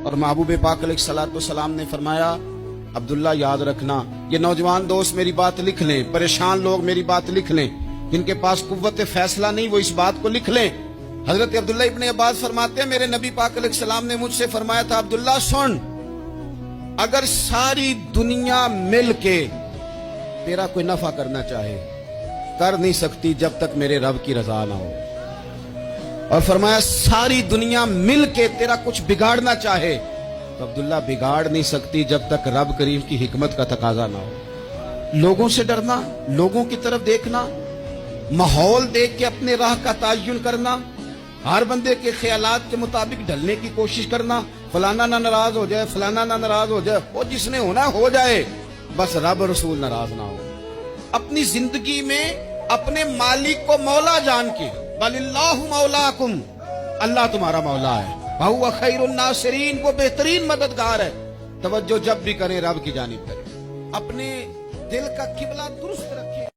اور محبوب پاک علیہ الصلوۃ والسلام نے فرمایا عبداللہ یاد رکھنا، یہ نوجوان دوست میری بات لکھ لیں، پریشان لوگ میری بات لکھ لیں، جن کے پاس قوت فیصلہ نہیں وہ اس بات کو لکھ لیں۔ حضرت عبداللہ ابن عباس فرماتے ہیں میرے نبی پاک علیہ السلام نے مجھ سے فرمایا تھا عبداللہ سن، اگر ساری دنیا مل کے تیرا کوئی نفع کرنا چاہے کر نہیں سکتی جب تک میرے رب کی رضا نہ ہو، اور فرمایا ساری دنیا مل کے تیرا کچھ بگاڑنا چاہے تو عبداللہ بگاڑ نہیں سکتی جب تک رب کریم کی حکمت کا تقاضا نہ ہو۔ لوگوں سے ڈرنا، لوگوں کی طرف دیکھنا، ماحول دیکھ کے اپنے راہ کا تعین کرنا، ہر بندے کے خیالات کے مطابق ڈھلنے کی کوشش کرنا، فلانا نہ ناراض ہو جائے، فلانا نہ ناراض ہو جائے، وہ جس نے ہونا ہو جائے، بس رب رسول ناراض نہ ہو۔ اپنی زندگی میں اپنے مالک کو مولا جان کے بل اللہ مولاکم، اللہ تمہارا مولا ہے، وہو خیر الناصرین، وہ بہترین مددگار ہے، توجہ جب بھی کریں رب کی جانب کریں، اپنے دل کا قبلہ درست رکھیں۔